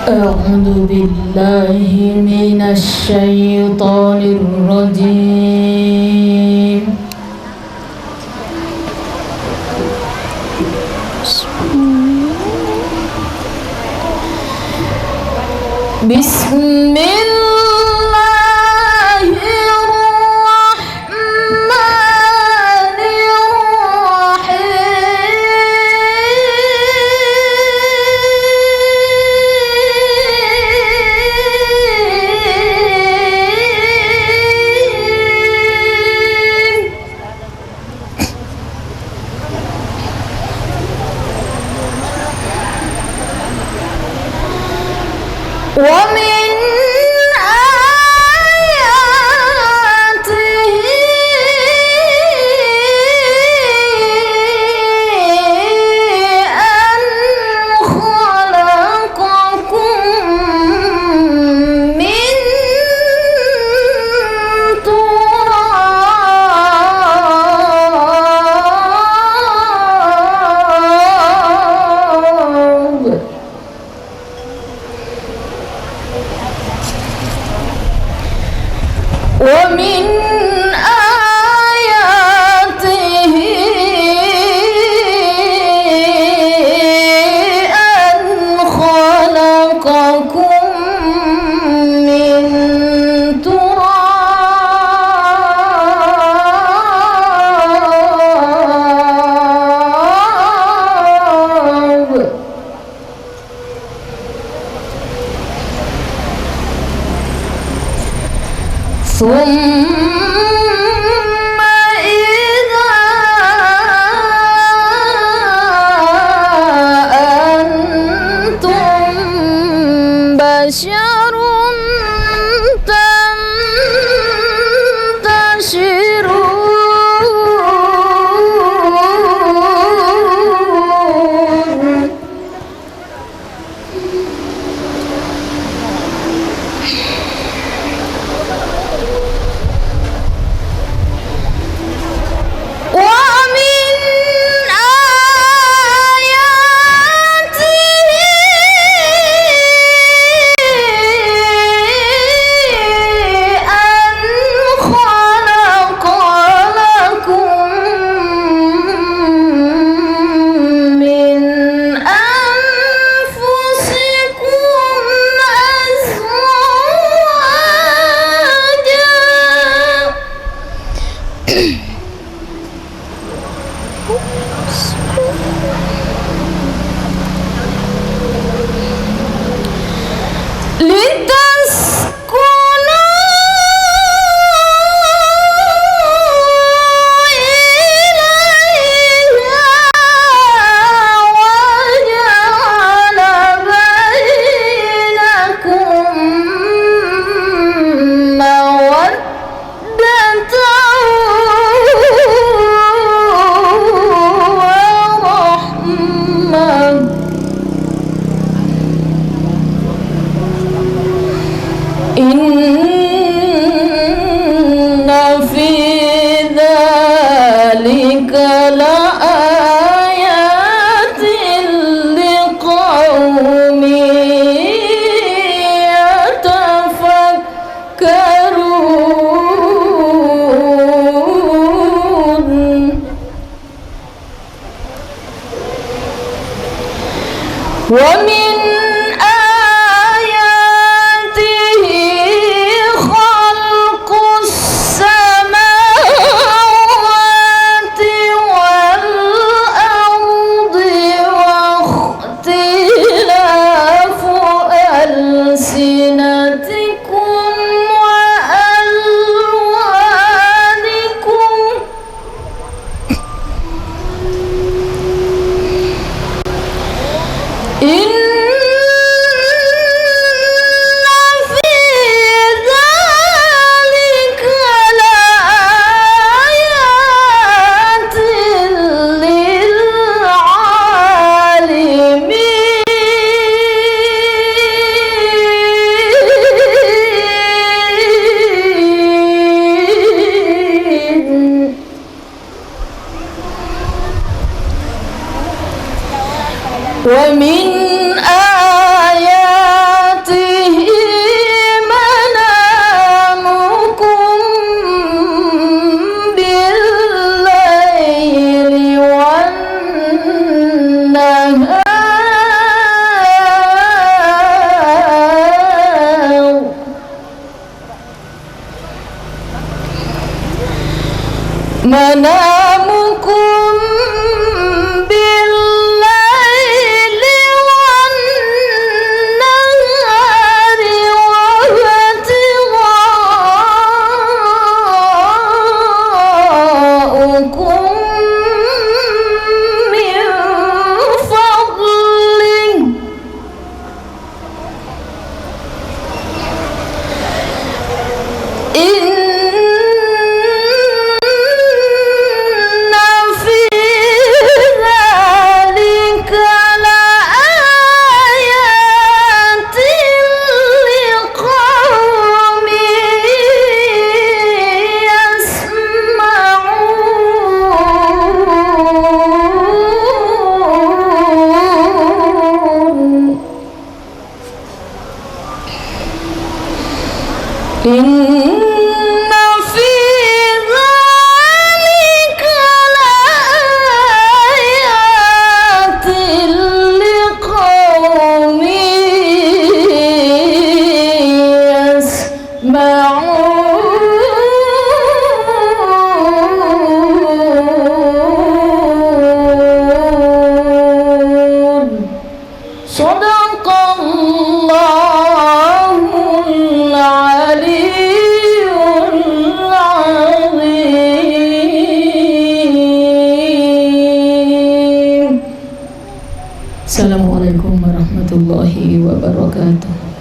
أعوذ بالله من الشيطان الرجيم. بسم الله الرحمن الرحيم. ومن آياته أن خلقكم من تراب ومن آياته أن خلقكم من تراب ثم إذا أنتم بشر تنتشرون ومن آياته أن خلق لكم من أنفسكم أزواجا لتسكنوا إليها وجعل بينكم مودة ورحمة. إن في ذلك لآيات لقوم يتفكرون. ومن آياته خلق السماوات والأرض واختلاف ألسنتكم وألوانكم. إن في ذلك لآيات للعالمين. ومن منامكم بالليل والنهار وابتغاؤكم من فضله إن في ذلك لآيات لقوم يسمعون صدق الله العلي العظيم. Assalamualaikum warahmatullahi wabarakatuh.